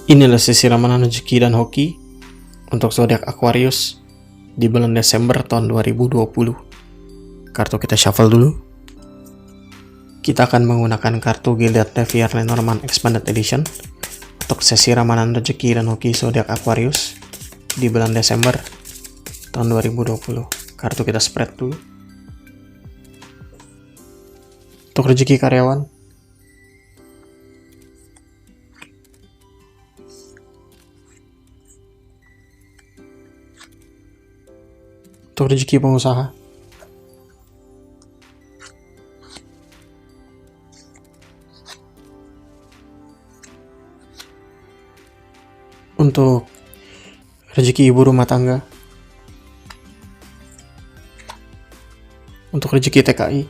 Inilah sesi ramalan rezeki dan hoki untuk zodiak Aquarius di bulan Desember tahun 2020. Kartu kita shuffle dulu. Kita akan menggunakan kartu Gilded Devier Lenormand Expanded Edition untuk sesi ramalan rezeki dan hoki zodiak Aquarius di bulan Desember tahun 2020. Kartu kita spread dulu. Untuk rezeki karyawan, untuk rezeki pengusaha, untuk rezeki ibu rumah tangga, untuk rezeki TKI,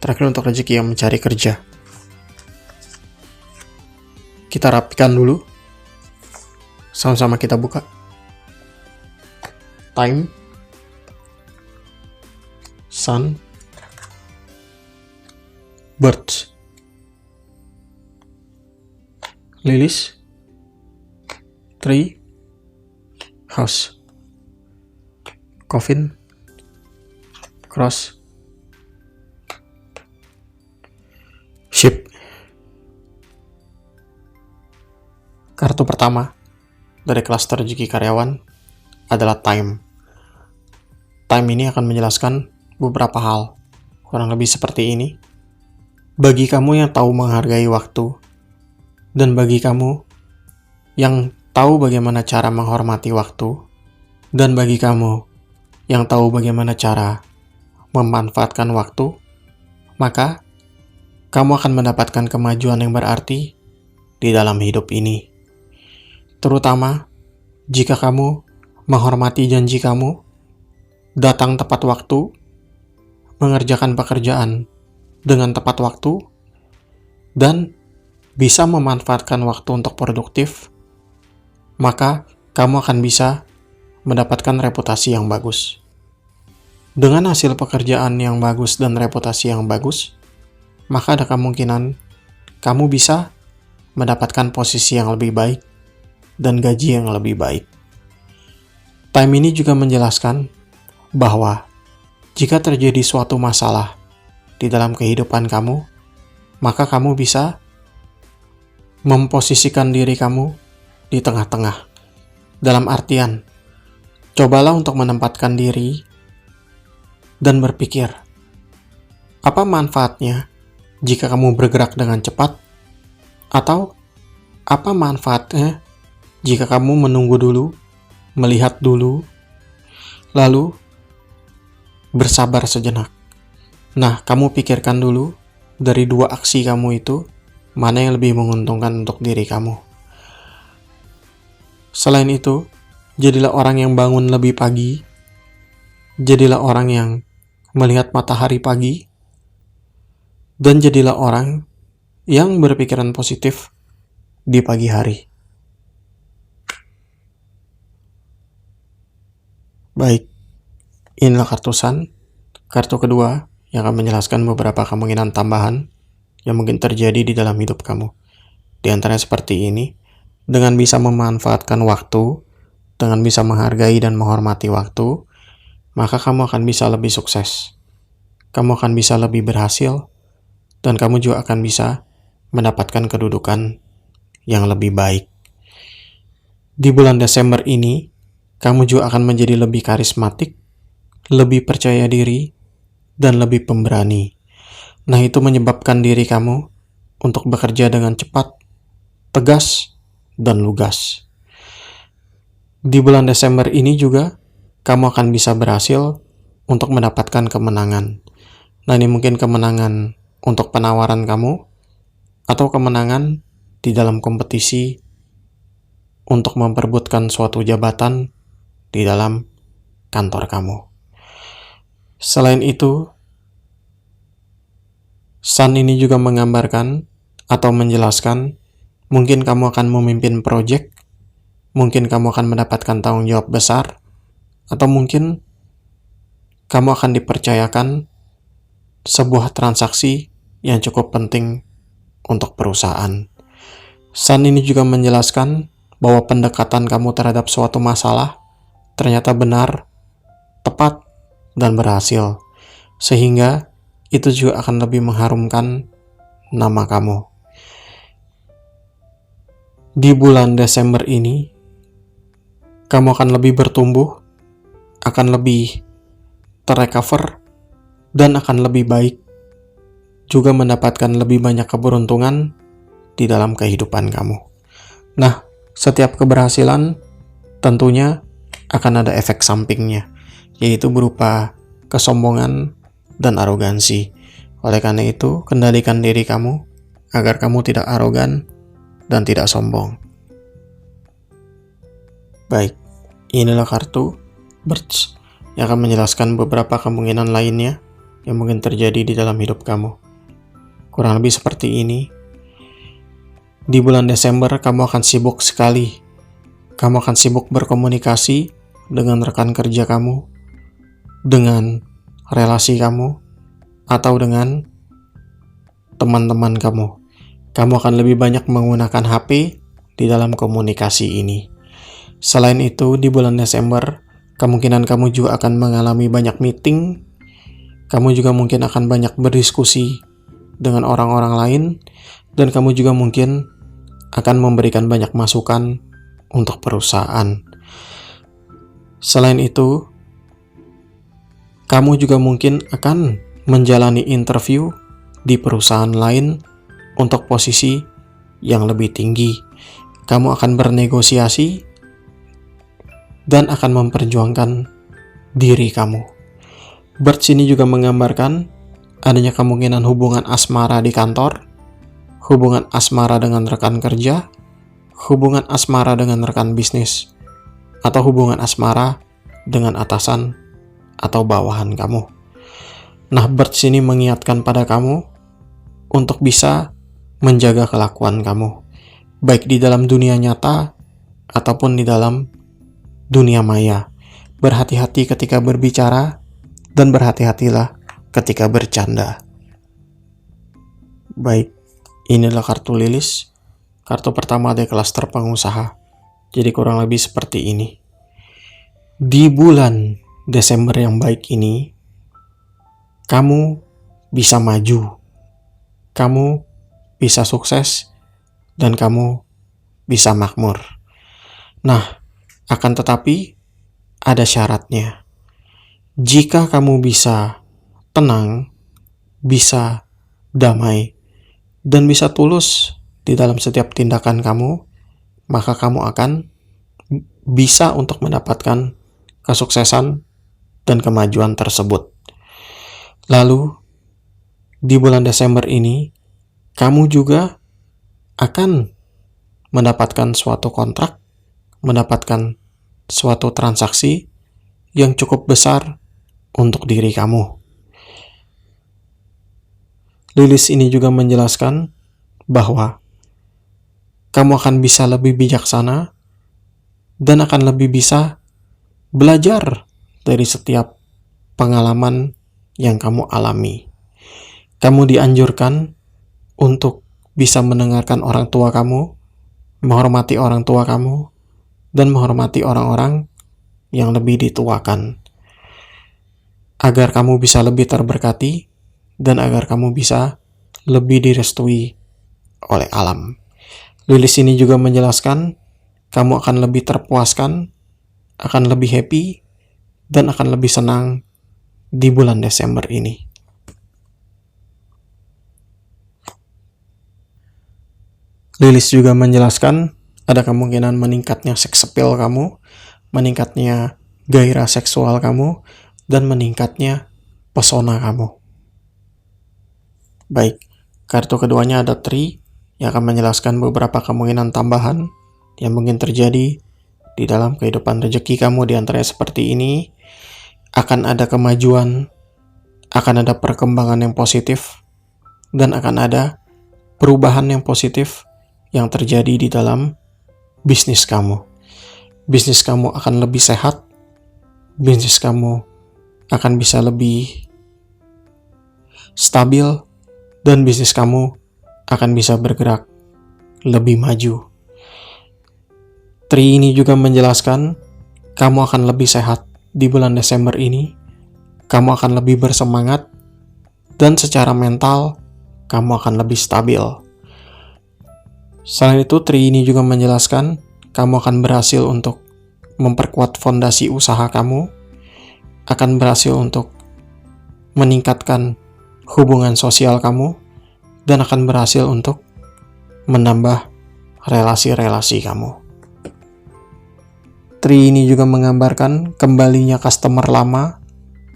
terakhir untuk rezeki yang mencari kerja. Kita rapikan dulu, sama-sama kita buka. Time, Sun, Birds, Lilies, Tree, House, Coffin, Cross, Ship. Kartu pertama dari klaster rezeki karyawan adalah Time. Time ini akan menjelaskan beberapa hal, kurang lebih seperti ini. Bagi kamu yang tahu menghargai waktu, dan bagi kamu yang tahu bagaimana cara menghormati waktu, dan bagi kamu yang tahu bagaimana cara memanfaatkan waktu, maka kamu akan mendapatkan kemajuan yang berarti di dalam hidup ini. Terutama jika kamu menghormati janji kamu, datang tepat waktu, mengerjakan pekerjaan dengan tepat waktu, dan bisa memanfaatkan waktu untuk produktif, maka kamu akan bisa mendapatkan reputasi yang bagus. Dengan hasil pekerjaan yang bagus dan reputasi yang bagus, maka ada kemungkinan kamu bisa mendapatkan posisi yang lebih baik dan gaji yang lebih baik. Time ini juga menjelaskan bahwa jika terjadi suatu masalah di dalam kehidupan kamu, maka kamu bisa memposisikan diri kamu di tengah-tengah. Dalam artian, cobalah untuk menempatkan diri dan berpikir, apa manfaatnya jika kamu bergerak dengan cepat? Atau apa manfaatnya jika kamu menunggu dulu, melihat dulu, lalu bersabar sejenak? Nah, kamu pikirkan dulu dari dua aksi kamu itu, mana yang lebih menguntungkan untuk diri kamu. Selain itu, jadilah orang yang bangun lebih pagi, jadilah orang yang melihat matahari pagi, dan jadilah orang yang berpikiran positif di pagi hari. Baik, inilah kartu Sun. Kartu kedua yang akan menjelaskan beberapa kemungkinan tambahan yang mungkin terjadi di dalam hidup kamu. Di antaranya seperti ini, dengan bisa memanfaatkan waktu, dengan bisa menghargai dan menghormati waktu, maka kamu akan bisa lebih sukses. Kamu akan bisa lebih berhasil, dan kamu juga akan bisa mendapatkan kedudukan yang lebih baik. Di bulan Desember ini, kamu juga akan menjadi lebih karismatik, lebih percaya diri, dan lebih pemberani. Nah, itu menyebabkan diri kamu untuk bekerja dengan cepat, tegas, dan lugas. Di bulan Desember ini juga, kamu akan bisa berhasil untuk mendapatkan kemenangan. Nah, ini mungkin kemenangan untuk penawaran kamu, atau kemenangan di dalam kompetisi untuk memperebutkan suatu jabatan di dalam kantor kamu. Selain itu, Sun ini juga menggambarkan atau menjelaskan mungkin kamu akan memimpin proyek, mungkin kamu akan mendapatkan tanggung jawab besar, atau mungkin kamu akan dipercayakan sebuah transaksi yang cukup penting untuk perusahaan. Sun ini juga menjelaskan bahwa pendekatan kamu terhadap suatu masalah ternyata benar, tepat, dan berhasil. Sehingga itu juga akan lebih mengharumkan nama kamu. Di bulan Desember ini, kamu akan lebih bertumbuh, akan lebih terrecover, dan akan lebih baik, juga mendapatkan lebih banyak keberuntungan di dalam kehidupan kamu. Nah, setiap keberhasilan tentunya akan ada efek sampingnya, yaitu berupa kesombongan dan arogansi. Oleh karena itu, kendalikan diri kamu agar kamu tidak arogan dan tidak sombong. Baik, inilah kartu Birch yang akan menjelaskan beberapa kemungkinan lainnya yang mungkin terjadi di dalam hidup kamu. Kurang lebih seperti ini. Di bulan Desember kamu akan sibuk sekali. Kamu akan sibuk berkomunikasi dengan rekan kerja kamu, dengan relasi kamu, atau dengan teman-teman kamu. Kamu akan lebih banyak menggunakan HP di dalam komunikasi ini. Selain itu, di bulan Desember, kemungkinan kamu juga akan mengalami banyak meeting. Kamu juga mungkin akan banyak berdiskusi dengan orang-orang lain, dan kamu juga mungkin akan memberikan banyak masukan untuk perusahaan. Selain itu, kamu juga mungkin akan menjalani interview di perusahaan lain untuk posisi yang lebih tinggi. Kamu akan bernegosiasi dan akan memperjuangkan diri kamu. Birch ini juga menggambarkan adanya kemungkinan hubungan asmara di kantor, hubungan asmara dengan rekan kerja, hubungan asmara dengan rekan bisnis, atau hubungan asmara dengan atasan atau bawahan kamu. Nah, Birch ini mengingatkan pada kamu untuk bisa menjaga kelakuan kamu, baik di dalam dunia nyata ataupun di dalam dunia maya. Berhati-hati ketika berbicara dan berhati-hatilah ketika bercanda. Baik, inilah kartu lilis. Kartu pertama dari klaster pengusaha. Jadi kurang lebih seperti ini. Di bulan Desember yang baik ini, kamu bisa maju, kamu bisa sukses, dan kamu bisa makmur. Nah, akan tetapi ada syaratnya. Jika kamu bisa tenang, bisa damai, dan bisa tulus di dalam setiap tindakan kamu, maka kamu akan bisa untuk mendapatkan kesuksesan dan kemajuan tersebut. Lalu, di bulan Desember ini, kamu juga akan mendapatkan suatu kontrak, mendapatkan suatu transaksi yang cukup besar untuk diri kamu. Lilis ini juga menjelaskan bahwa kamu akan bisa lebih bijaksana dan akan lebih bisa belajar dari setiap pengalaman yang kamu alami. Kamu dianjurkan untuk bisa mendengarkan orang tua kamu, menghormati orang tua kamu, dan menghormati orang-orang yang lebih dituakan, agar kamu bisa lebih terberkati dan agar kamu bisa lebih direstui oleh alam. Lilis ini juga menjelaskan kamu akan lebih terpuaskan, akan lebih happy, dan akan lebih senang di bulan Desember ini. Lilis juga menjelaskan ada kemungkinan meningkatnya seks appeal kamu, meningkatnya gairah seksual kamu, dan meningkatnya pesona kamu. Baik, kartu keduanya ada Tree yang akan menjelaskan beberapa kemungkinan tambahan yang mungkin terjadi di dalam kehidupan rezeki kamu. Di antaranya seperti ini, akan ada kemajuan, akan ada perkembangan yang positif, dan akan ada perubahan yang positif yang terjadi di dalam bisnis kamu. Bisnis kamu akan lebih sehat, bisnis kamu akan bisa lebih stabil, dan bisnis kamu akan bisa bergerak lebih maju. Tri ini juga menjelaskan kamu akan lebih sehat di bulan Desember ini, kamu akan lebih bersemangat, dan secara mental kamu akan lebih stabil. Selain itu, Tri ini juga menjelaskan kamu akan berhasil untuk memperkuat fondasi usaha kamu, akan berhasil untuk meningkatkan hubungan sosial kamu, dan akan berhasil untuk menambah relasi-relasi kamu. Tri ini juga menggambarkan kembalinya customer lama,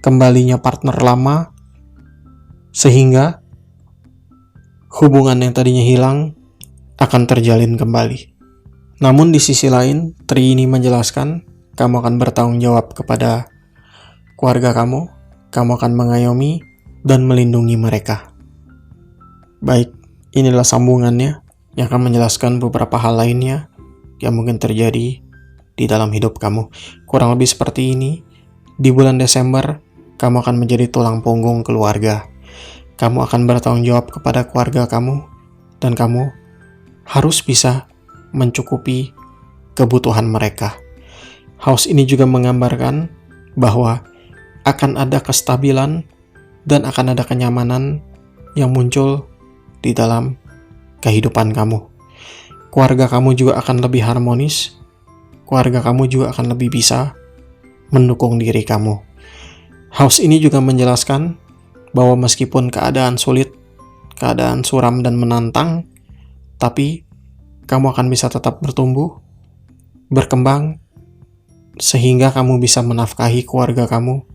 kembalinya partner lama, sehingga hubungan yang tadinya hilang akan terjalin kembali. Namun di sisi lain, Tri ini menjelaskan kamu akan bertanggung jawab kepada keluarga kamu akan mengayomi dan melindungi mereka. Baik, inilah sambungannya yang akan menjelaskan beberapa hal lainnya yang mungkin terjadi di dalam hidup kamu. Kurang lebih seperti ini, di bulan Desember, kamu akan menjadi tulang punggung keluarga. Kamu akan bertanggung jawab kepada keluarga kamu, dan kamu harus bisa mencukupi kebutuhan mereka. House ini juga menggambarkan bahwa akan ada kestabilan dan akan ada kenyamanan yang muncul di dalam kehidupan kamu. Keluarga kamu juga akan lebih harmonis, keluarga kamu juga akan lebih bisa mendukung diri kamu. House ini juga menjelaskan bahwa meskipun keadaan sulit, keadaan suram dan menantang, tapi kamu akan bisa tetap bertumbuh, berkembang, sehingga kamu bisa menafkahi keluarga kamu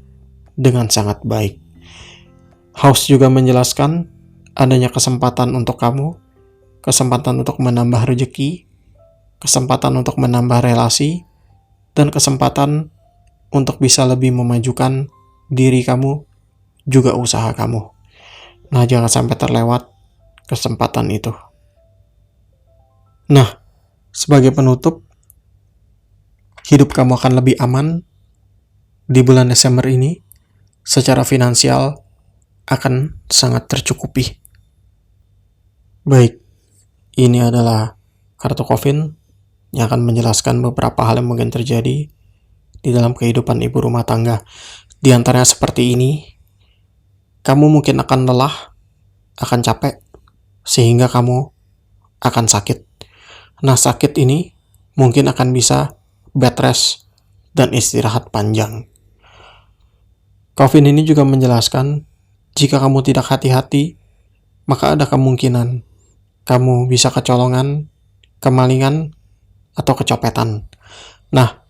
dengan sangat baik. House juga menjelaskan adanya kesempatan untuk kamu, kesempatan untuk menambah rezeki, kesempatan untuk menambah relasi, dan kesempatan untuk bisa lebih memajukan diri kamu, juga usaha kamu. Nah, jangan sampai terlewat kesempatan itu. Nah, sebagai penutup, hidup kamu akan lebih aman di bulan Desember ini. Secara finansial akan sangat tercukupi. Baik, ini adalah kartu Coffin yang akan menjelaskan beberapa hal yang mungkin terjadi di dalam kehidupan ibu rumah tangga. Di antaranya seperti ini, kamu mungkin akan lelah, akan capek, sehingga kamu akan sakit. Nah, sakit ini mungkin akan bisa bed rest dan istirahat panjang. Coffin ini juga menjelaskan, jika kamu tidak hati-hati, maka ada kemungkinan kamu bisa kecolongan, kemalingan, atau kecopetan. Nah,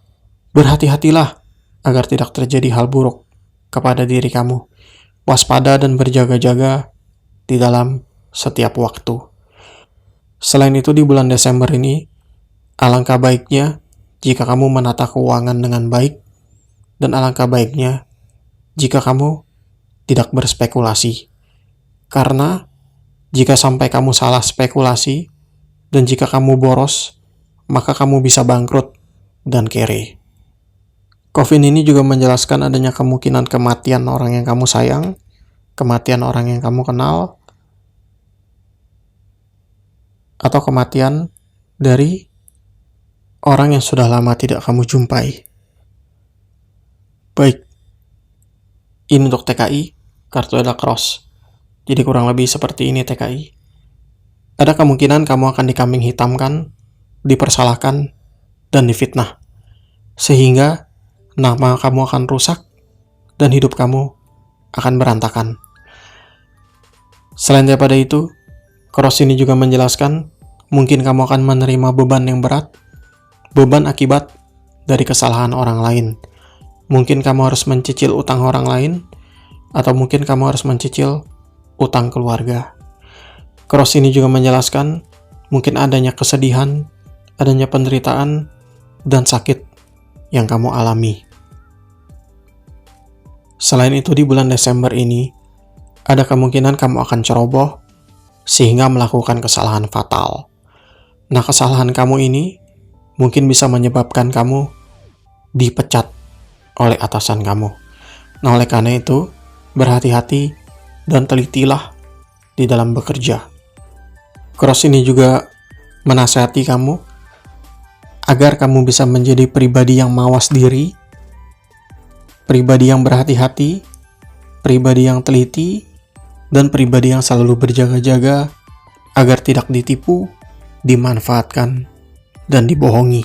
berhati-hatilah agar tidak terjadi hal buruk kepada diri kamu. Waspada dan berjaga-jaga di dalam setiap waktu. Selain itu, di bulan Desember ini, alangkah baiknya jika kamu menata keuangan dengan baik, dan alangkah baiknya jika kamu tidak berspekulasi. Karena jika sampai kamu salah spekulasi, dan jika kamu boros, maka kamu bisa bangkrut dan kere. Coffin ini juga menjelaskan adanya kemungkinan kematian orang yang kamu sayang, kematian orang yang kamu kenal, atau kematian dari orang yang sudah lama tidak kamu jumpai. Baik, ini untuk TKI, kartu adalah cross. Jadi kurang lebih seperti ini TKI. Ada kemungkinan kamu akan dikambing hitamkan, dipersalahkan, dan difitnah. Sehingga nama kamu akan rusak dan hidup kamu akan berantakan. Selain daripada itu, cross ini juga menjelaskan mungkin kamu akan menerima beban yang berat, beban akibat dari kesalahan orang lain. Mungkin kamu harus mencicil utang orang lain, atau mungkin kamu harus mencicil utang keluarga. Cross ini juga menjelaskan mungkin adanya kesedihan, adanya penderitaan, dan sakit yang kamu alami. Selain itu, di bulan Desember ini, ada kemungkinan kamu akan ceroboh sehingga melakukan kesalahan fatal. Nah, kesalahan kamu ini mungkin bisa menyebabkan kamu dipecat oleh atasan kamu. Nah, oleh karena itu, berhati-hati dan telitilah di dalam bekerja. Cross ini juga menasihati kamu agar kamu bisa menjadi pribadi yang mawas diri, pribadi yang berhati-hati, pribadi yang teliti, dan pribadi yang selalu berjaga-jaga agar tidak ditipu, dimanfaatkan, dan dibohongi.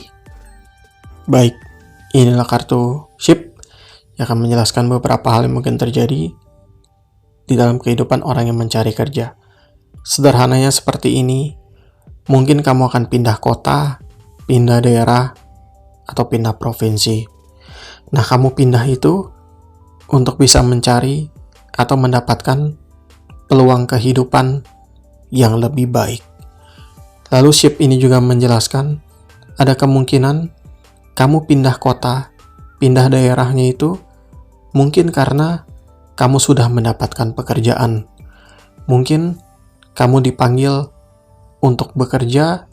Baik, inilah kartu ship yang akan menjelaskan beberapa hal yang mungkin terjadi di dalam kehidupan orang yang mencari kerja. Sederhananya seperti ini, mungkin kamu akan pindah kota, pindah daerah, atau pindah provinsi. Nah, kamu pindah itu untuk bisa mencari atau mendapatkan peluang kehidupan yang lebih baik. Lalu ship ini juga menjelaskan ada kemungkinan kamu pindah kota, pindah daerahnya itu mungkin karena kamu sudah mendapatkan pekerjaan. Mungkin kamu dipanggil untuk bekerja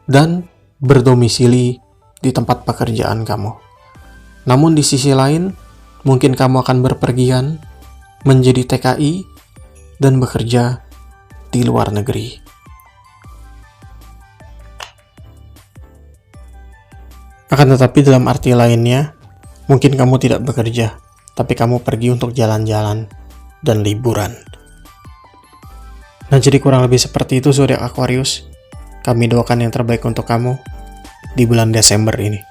dan berdomisili di tempat pekerjaan kamu. Namun di sisi lain, mungkin kamu akan berpergian menjadi TKI dan bekerja di luar negeri. Akan tetapi dalam arti lainnya, mungkin kamu tidak bekerja, tapi kamu pergi untuk jalan-jalan dan liburan. Nah, jadi kurang lebih seperti itu zodiak Aquarius. Kami doakan yang terbaik untuk kamu di bulan Desember ini.